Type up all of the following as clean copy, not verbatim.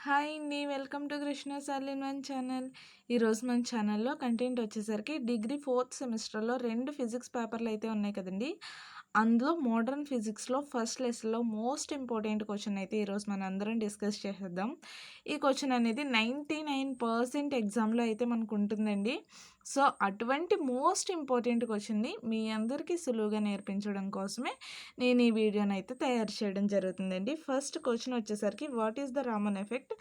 Hi అండి. Welcome to Krishna సాల్ in one channel. ఈరోజు మన ఛానల్లో కంటెంట్ వచ్చేసరికి డిగ్రీ 4th సెమిస్టర్లో 2 ఫిజిక్స్ పేపర్లు అయితే ఉన్నాయి కదండి. అందులో మోడర్న్ ఫిజిక్స్లో ఫస్ట్ లెసన్లో మోస్ట్ ఇంపార్టెంట్ క్వశ్చన్ అయితే ఈరోజు మనం అందరం డిస్కస్ చేసేద్దాం. ఈ క్వశ్చన్ అనేది 99% ఎగ్జామ్లో అయితే మనకు ఉంటుందండి. సో అటువంటి మోస్ట్ ఇంపార్టెంట్ క్వశ్చన్ని మీ అందరికీ సులువుగా నేర్పించడం కోసమే నేను ఈ వీడియోని అయితే తయారు చేయడం జరుగుతుందండి. ఫస్ట్ క్వశ్చన్ వచ్చేసరికి what is the Raman effect,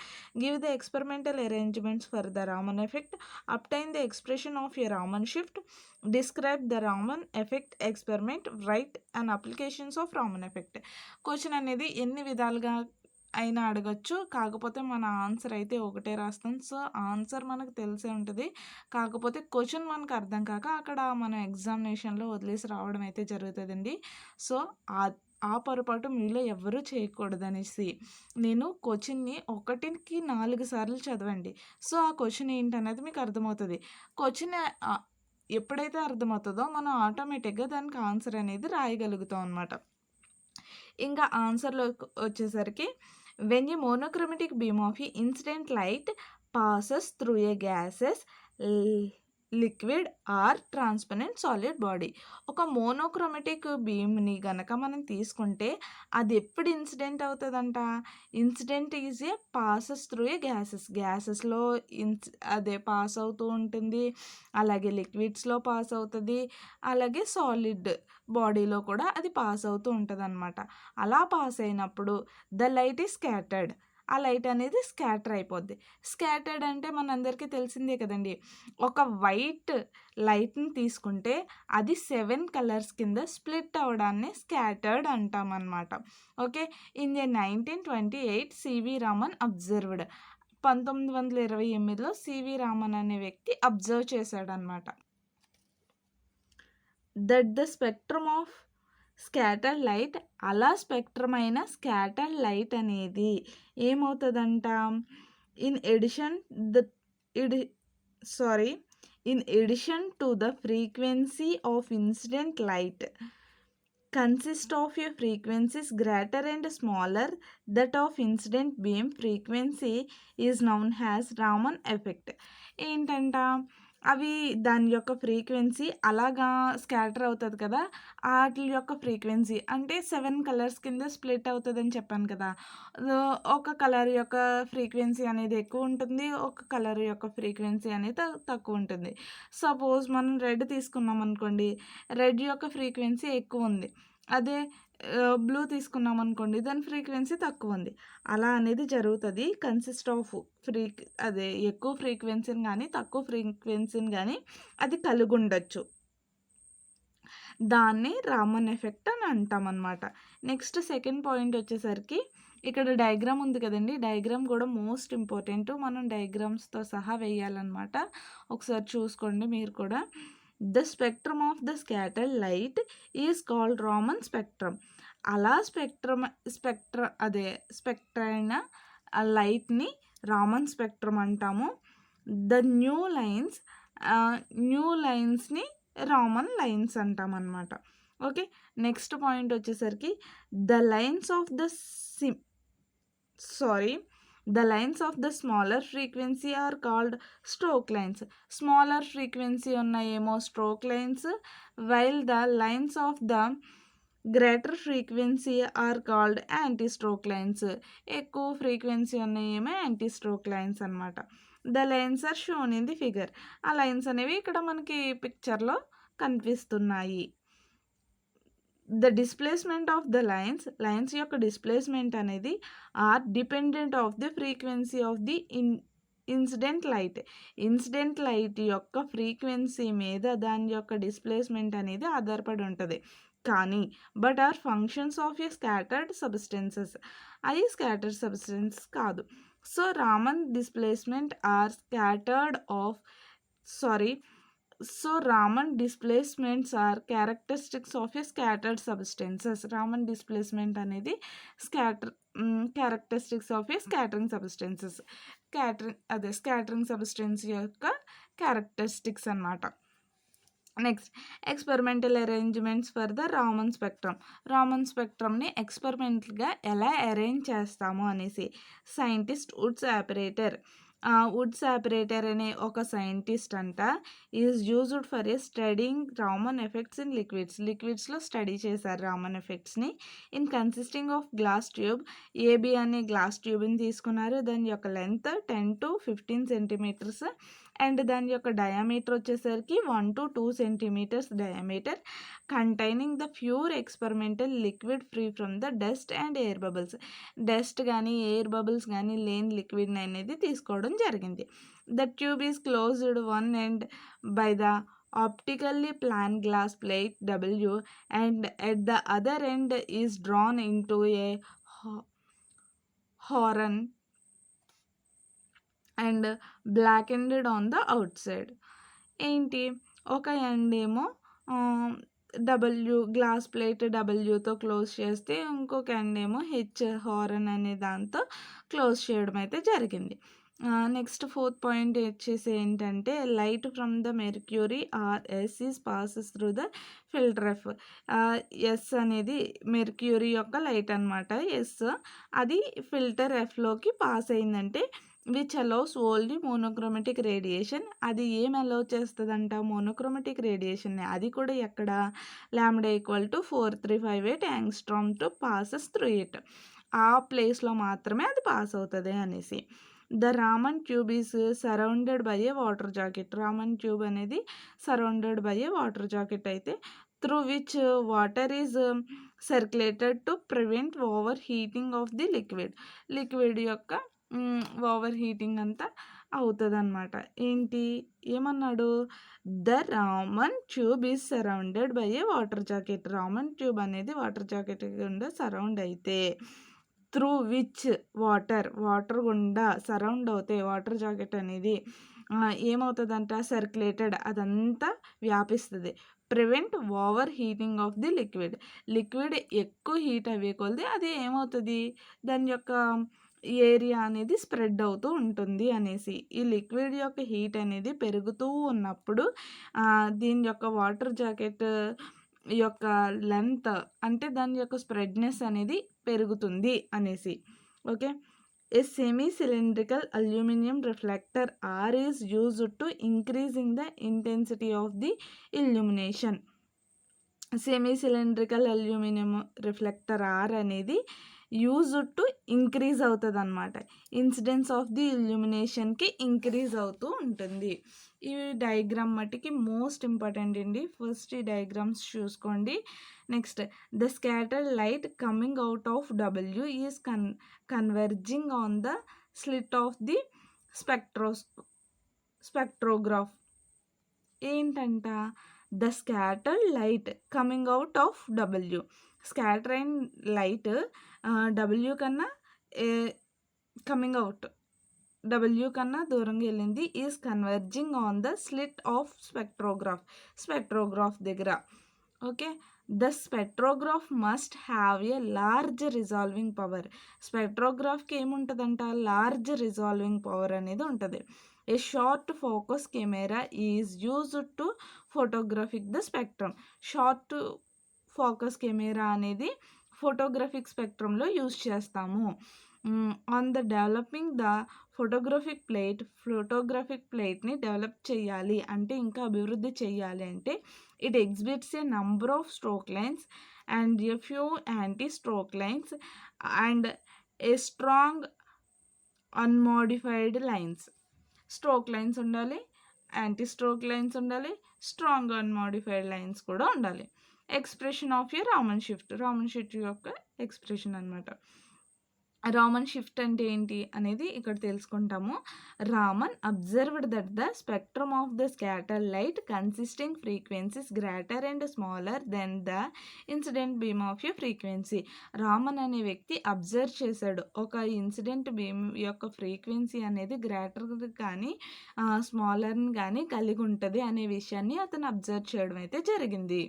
give the experimental arrangements for the Raman effect, obtain the expression of a Raman shift, describe the Raman effect experiment, right and applications of Raman effect. Question అనేది ఎన్ని విధాలుగా అయినా అడగచ్చు, కాకపోతే మన ఆన్సర్ అయితే ఒకటే రాస్తాం. సో ఆన్సర్ మనకు తెలిసే ఉంటుంది, కాకపోతే క్వశ్చన్ మనకు అర్థం కాక అక్కడ మనం ఎగ్జామినేషన్లో వదిలేసి రావడం అయితే జరుగుతుందండి. సో ఆ పొరపాటు మీలో ఎవ్వరూ చేయకూడదనేసి నేను క్వశ్చన్ని 1కి 4 సార్లు చదవండి. సో ఆ క్వశ్చన్ ఏంటనేది మీకు అర్థమవుతుంది. క్వశ్చన్ ఎప్పుడైతే అర్థమవుతుందో మనం ఆటోమేటిక్గా దానికి ఆన్సర్ అనేది రాయగలుగుతాం అనమాట. ఇంకా ఆన్సర్లో వచ్చేసరికి when a monochromatic beam of a incident light passes through a gaseous, liquid or transparent solid body. ఒక మోనోక్రోమెటిక్ బీమ్ని గనక మనం తీసుకుంటే అది ఎప్పుడు ఇన్సిడెంట్ అవుతుందంట, incident is a passes through a గ్యాసెస్లో అదే పాస్ అవుతూ ఉంటుంది, అలాగే లిక్విడ్స్లో పాస్ అవుతుంది, అలాగే సాలిడ్ బాడీలో కూడా అది పాస్ అవుతూ ఉంటుంది అనమాట. అలా పాస్ అయినప్పుడు ద లైట్ ఈజ్ స్కాటర్డ్, ఆ లైట్ అనేది స్కాటర్ అయిపోద్ది. స్కాటర్డ్ అంటే మనందరికీ తెలిసిందే కదండి. ఒక వైట్ లైట్ని తీసుకుంటే అది 7 కలర్స్ కింద స్ప్లిట్ అవడాన్ని స్కాటర్డ్ అంటామన్నమాట. Okay. In the 1928 CV Raman observed, 1928లో సివి రామన్ అనే వ్యక్తి అబ్జర్వ్ చేశాడనమాట. That the spectrum of scattered light, అలా స్పెక్ట్రమ్ అయిన స్కాటర్డ్ లైట్ అనేది ఏమవుతుందంట, in addition the in addition to the frequency of incident light consist of a frequencies greater and smaller that of incident beam frequency is known as Raman effect. ఏంటంట, అవి దాని యొక్క frequency అలాగా scatter అవుతుంది కదా, వాటి యొక్క ఫ్రీక్వెన్సీ అంటే 7 కలర్స్ కింద స్ప్లిట్ అవుతుందని చెప్పాను కదా. ఒక కలర్ యొక్క ఫ్రీక్వెన్సీ అనేది ఎక్కువ ఉంటుంది, ఒక కలర్ యొక్క ఫ్రీక్వెన్సీ అనేది తక్కువ ఉంటుంది. సపోజ్ మనం రెడ్ తీసుకున్నాం అనుకోండి, రెడ్ యొక్క ఫ్రీక్వెన్సీ ఎక్కువ ఉంది, అదే బ్లూ తీసుకున్నాం అనుకోండి దాని ఫ్రీక్వెన్సీ తక్కువ ఉంది. అలా అనేది జరుగుతుంది. కన్సిస్ట్ ఆఫ్ అదే ఎక్కువ ఫ్రీక్వెన్సీని కానీ తక్కువ ఫ్రీక్వెన్సీని కానీ అది కలిగి ఉండొచ్చు. దాన్ని రామన్ ఎఫెక్ట్ అని అంటామన్నమాట. నెక్స్ట్ సెకండ్ పాయింట్ వచ్చేసరికి ఇక్కడ డయాగ్రామ్ ఉంది కదండి, డయాగ్రామ్ కూడా మోస్ట్ ఇంపార్టెంట్, మనం డయాగ్రామ్స్తో సహా వేయాలన్నమాట. ఒకసారి చూసుకోండి మీరు కూడా. The spectrum of the scattered light is called Raman spectrum. అలా స్పెక్ట్ర అయిన లైట్ని రామన్ స్పెక్ట్రమ్ అంటాము. ద న్యూ లైన్స్ని రామన్ లైన్స్ అంటాం అన్నమాట. ఓకే. నెక్స్ట్ పాయింట్ వచ్చేసరికి the lines of the smaller frequency are called stroke lines. Smaller frequency ఉన్నాయేమో stroke lines, while the lines of the greater frequency are called anti stroke lines. ఎక్కువ frequency ఉన్నాయేమో anti stroke lines అనమాట. The lines are shown in the figure. ఆ lines అనేవి ఇక్కడ మనకి పిక్చర్లో కనిపిస్తున్నాయి. The displacement of the lines యొక్క డిస్ప్లేస్మెంట్ అనేది are dependent of the frequency of the incident light యొక్క ఫ్రీక్వెన్సీ మీద దాని యొక్క డిస్ప్లేస్మెంట్ అనేది ఆధారపడి ఉంటుంది. కానీ but are functions of a scattered substances, అవి స్కాటర్డ్ సబ్స్టెన్స్ కాదు. So Raman displacement are Raman displacements are characteristics of a scattered substances. Raman displacement అనేది characteristics of a scattering substances. Scattering substance యొక్క క్యారెక్టరిస్టిక్స్ అన్నమాట. Next experimental arrangements for the Raman spectrum. Raman స్పెక్ట్రమ్ని ఎక్స్పెరిమెంటల్గా ఎలా arrange చేస్తాము అనేసి scientist Woods operator. Woods operator అనే ఒక సైంటిస్ట్ అంట is used for a studying Raman effects in లిక్విడ్స్లో స్టడీ చేశారు రామన్ ఎఫెక్ట్స్ని. In consisting of glass tube, AB అనే గ్లాస్ ట్యూబ్ని తీసుకున్నారు. దాని యొక్క లెంత్ 10 to 15 సెంటీమీటర్స్ అండ్ దాని యొక్క డయామీటర్ వచ్చేసరికి 1 to 2 centimetres diameter, containing the pure experimental liquid free from the dust and air bubbles. Dust కానీ ఎయిర్ బబుల్స్ కానీ లేని లిక్విడ్ అనేది తీసుకోవడం జరిగింది. The tube is closed one end by the optically planned glass plate W and at the other end is drawn into a horn and blackened on the outside. ఏంటి, ఒక end ఏమో glass plate డబ్ల్యూతో close చేస్తే ఇంకొక end ఏమో horn అనే దాంతో close చేయడం అయితే జరిగింది. నెక్స్ట్ ఫోర్త్ పాయింట్ వచ్చేసి ఏంటంటే light from the mercury are S is passes through the filter F. S అనేది మెర్క్యూరీ యొక్క లైట్ అనమాట. ఎస్ అది ఫిల్టర్ ఎఫ్లోకి పాస్ అయిందంటే which allows only monochromatic radiation. అది ఏం అలౌ చేస్తుందంట, మోనోక్రోమెటిక్ రేడియేషన్ని. అది కూడా ఎక్కడ, lambda equal to 4358 angstrom to passes through it. ఆ ప్లేస్లో మాత్రమే అది పాస్ అవుతుంది అనేసి. The Raman tube is surrounded by a water jacket. Raman tube అనేది surrounded by a water jacket అయితే through which water is circulated to prevent overheating of the liquid యొక్క overheating అంతా అవుతుంది అనమాట. ఏంటి ఏమన్నాడు, the Raman tube is surrounded by a water jacket. Raman tube అనేది water jacket గుండా సరౌండ్ అయితే త్రూ విచ్ వాటర్ గుండా సరౌండ్ అవుతే వాటర్ జాకెట్ అనేది ఏమవుతుందంట, సర్క్యులేటెడ్ అదంతా వ్యాపిస్తుంది. Prevent overheating of the liquid ఎక్కువ హీట్ అయ్యే కొలది అది ఏమవుతుంది, దాని యొక్క ఏరియా అనేది స్ప్రెడ్ అవుతూ ఉంటుంది అనేసి. ఈ లిక్విడ్ యొక్క హీట్ అనేది పెరుగుతూ ఉన్నప్పుడు దీని యొక్క వాటర్ జాకెట్ యొక్క లెంత్ అంటే దాని యొక్క స్ప్రెడ్నెస్ అనేది పెరుగుతుంది అనేసి. Okay, a semi cylindrical aluminium reflector R is used to increasing the intensity of the illumination. Semi cylindrical aluminium reflector R అనేది యూజ్డ్ టు ఇంక్రీజ్ అవుతుంది అనమాట. ఇన్సిడెన్స్ ఆఫ్ ది ఇల్యూమినేషన్కి ఇంక్రీజ్ అవుతూ ఉంటుంది. ఈ డయాగ్రామ్ మట్టికి మోస్ట్ ఇంపార్టెంట్ అండి. First ఈ డయాగ్రామ్స్ చూసుకోండి. Next, the scattered light coming out of W is converging on the slit of the spectrograph. ఏంటంట, the scattered light coming out of W. Scatter అయిన లైట్ డబ్ల్యూ కన్నా coming out W కన్నా దూరంగా వెళ్ళింది. Is converging on the slit of spectrograph దగ్గర. Okay, the spectrograph must have a large resolving power. స్పెక్ట్రోగ్రాఫ్కి ఏముంటుందంట, large resolving power అనేది ఉంటుంది. A short focus camera is used to photographic the spectrum. Short focus camera అనేది photographic స్పెక్ట్రంలో use చేస్తాము. On the developing the photographic ప్లేట్ని develop చేయాలి అంటే, ఇంకా అభివృద్ధి చేయాలి అంటే, it exhibits A number of stroke lines and a few anti stroke lines and a strong unmodified lines. Stroke lines ఉండాలి, యాంటీ స్ట్రోక్ లైన్స్ ఉండాలి, స్ట్రాంగ్ అన్మోడిఫైడ్ లైన్స్ కూడా ఉండాలి. Expression of a Raman shift యొక్క ఎక్స్ప్రెషన్ అనమాట. Raman shift అంటే ఏంటి అనేది ఇక్కడ తెలుసుకుంటాము. Raman observed that the spectrum of the scatter light consisting frequencies greater and smaller then the incident beam of a frequency. Raman అనే వ్యక్తి అబ్జర్వ్ చేశాడు, ఒక ఇన్సిడెంట్ బీమ్ యొక్క ఫ్రీక్వెన్సీ అనేది గ్రేటర్ కానీ స్మాలర్ని కానీ కలిగి ఉంటుంది అనే విషయాన్ని అతను అబ్జర్వ్ చేయడం అయితే జరిగింది.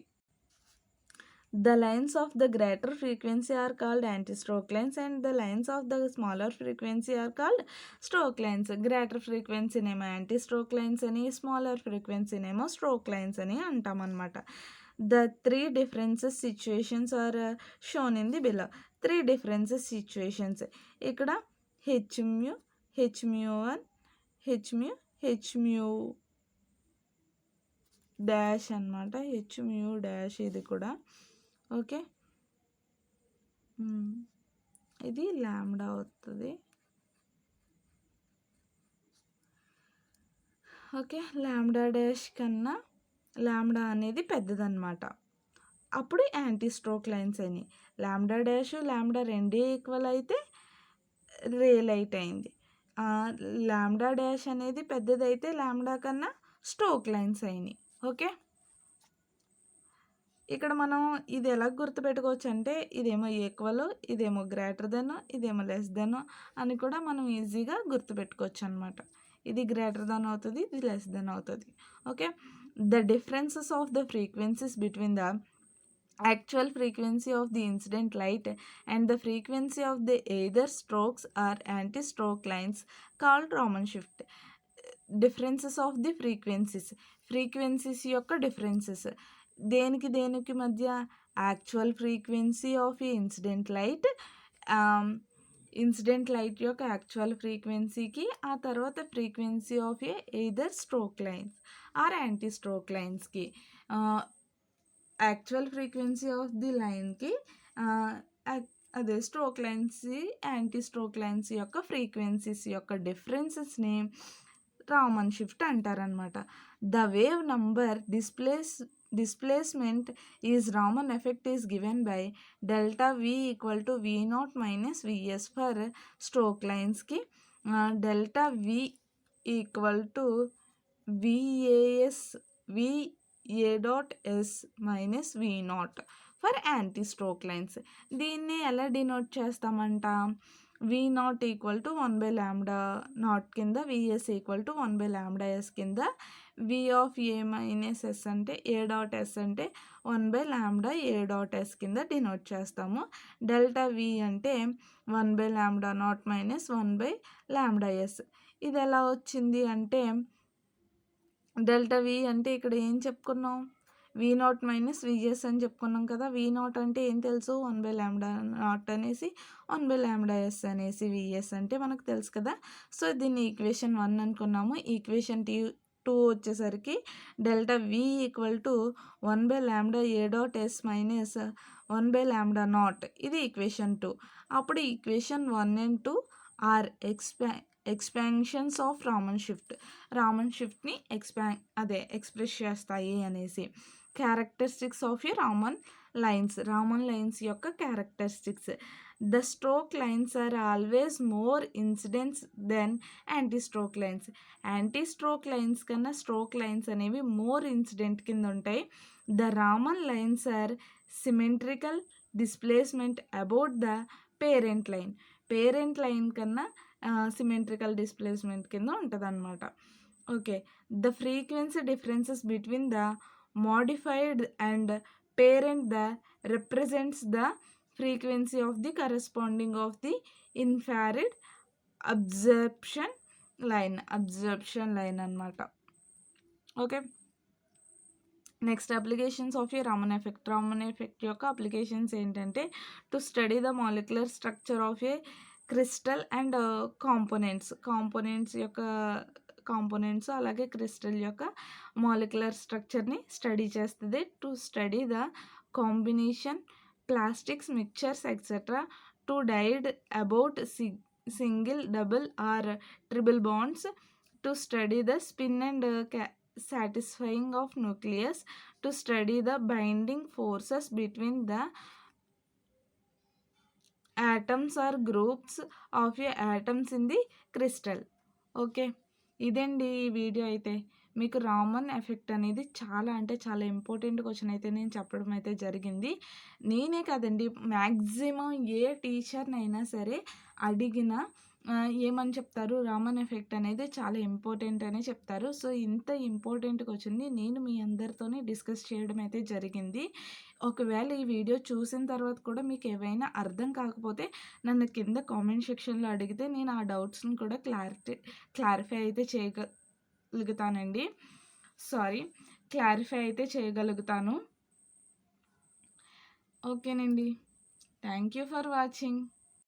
The lines of the greater frequency are called anti-stroke lines and the lines of the smaller frequency are called stroke lines. Greater frequency నేమో anti-stroke lines అని, smaller frequency నేమో stroke lines అని అంటామన్నమాట. The three differences situations are shown in the below. Three differences situations. ఇక్కడ hmu, hmu1, hmu, hmu dash అనమాట. hmu dash ఇది కూడా. Okay, ఇది lambda అవుతుంది. ఓకే, లాంబ్డా డాష్ కన్నా లాంబ్డా అనేది పెద్దదన్నమాట. అప్పుడు యాంటీ స్ట్రోక్ లైన్స్ అయినాయి. లాంబ్డా డాష్ లాంబ్డా రెండే ఈక్వల్ అయితే రే లైట్ అయింది. లాంబ్డా డాష్ అనేది పెద్దదైతే లాంబ్డా కన్నా స్ట్రోక్ లైన్స్ అయినాయి. ఓకే, ఇక్కడ మనం ఇది ఎలా గుర్తుపెట్టుకోవచ్చు అంటే ఇదేమో ఈక్వల్, ఇదేమో గ్రేటర్ దెన్, ఇదేమో లెస్ దెన్ అని కూడా మనం ఈజీగా గుర్తుపెట్టుకోవచ్చు అనమాట. ఇది గ్రేటర్ దెన్ అవుతుంది, ఇది లెస్ దెన్ అవుతుంది. Okay, the differences of the frequencies between the actual frequency of the incident light and the frequency of the either strokes or anti-stroke lines called Raman shift. Differences of the frequencies యొక్క differences దేనికి మధ్య actual frequency of a incident light యొక్క actual ఫ్రీక్వెన్సీకి ఆ తర్వాత frequency of a either stroke lines or anti stroke లైన్స్కి actual frequency of the లైన్కి అదే stroke lines anti stroke lines యొక్క ఫ్రీక్వెన్సీస్ యొక్క డిఫరెన్సెస్ని రామన్ షిఫ్ట్ అంటారనమాట. The wave number displacement is Raman effect is given by delta V equal to V0 minus Vs for stroke lines ki delta V equal to VA dot S minus V0 for anti-stroke lines. దీన్ని ఎలా denote చేస్తామంట? V0 equal to 1 by lambda naught కింద, VS equal to 1 by lambda S కింద, V of A minus S అంటే A dot S అంటే 1 by lambda A dot S కింద denote చేస్తాము. Delta V అంటే 1 by lambda naught minus 1 by lambda S. ఇది ఎలా వచ్చింది అంటే డెల్టా V అంటే ఇక్కడ ఏం చెప్పుకున్నాం? V0 మైనస్ VS అని చెప్పుకున్నాం కదా. V0 అంటే ఏం తెలుసు? 1 బై లాంబ్డా నాట్ అనేసి 1 బై లాంబ్డా S అనేసి VS అంటే మనకు తెలుసు కదా. సో దీన్ని ఈక్వేషన్ 1 అనుకున్నాము. ఈక్వేషన్ 2 వచ్చేసరికి delta V equal to 1 by lambda A dot S minus 1 by lambda naught, ఇది ఈక్వేషన్ 2. అప్పుడు equation 1 and 2 are expansions of Raman షిఫ్ట్ని ఎక్స్ప్రెస్ చేస్తాయి అనేసి. Characteristics of a Raman lines యొక్క characteristics. The stroke lines are always more incidents than anti stroke lines. Anti stroke lines కన్నా stroke lines అనేవి more incident కింద ఉంటాయి. The Raman lines are symmetrical displacement about the parent line కన్నా symmetrical displacement కింద ఉంటుంది అనమాట. Okay, the frequency differences between the modified and parent the represents the frequency of the corresponding of the infrared absorption line అనమాట. Okay, next applications of a Raman effect యొక్క applications ఏంటంటే to study the molecular structure of a crystal and components అలాగే crystal యొక్క molecular స్ట్రక్చర్ని study చేస్తుంది. To study the combination plastics mixtures etc. to decide about single, double or triple bonds. To study the spin and satisfying of nucleus. To study the binding forces between the atoms or groups of atoms in the crystal. Okay, ఇదండి ఈ video. అయితే మీకు Raman effect అనేది చాలా అంటే చాలా important question అయితే నేను చెప్పడం అయితే జరిగింది. నేనే కాదండి, మ్యాక్సిమం ఏ టీచర్నైనా సరే అడిగిన ఏమని చెప్తారు, రామన్ ఎఫెక్ట్ అనేది చాలా ఇంపార్టెంట్ అనే చెప్తారు. సో, ఇంత ఇంపార్టెంట్‌గొచ్చింది. నేను మీ అందరితోని డిస్కస్ చేయడం అయితే జరిగింది. ఒకవేళ ఈ వీడియో చూసిన తర్వాత కూడా మీకేవైనా అర్థం కాకపోతే నన్ను కింద కామెంట్ సెక్షన్‌లో అడిగితే నేను ఆ డౌట్స్‌ని కూడా క్లారిఫై అయితే చేయగలుగుతానండి. సారీ, క్లారిఫై అయితే చేయగలుగుతాను. ఓకేనండి. Thank you for watching.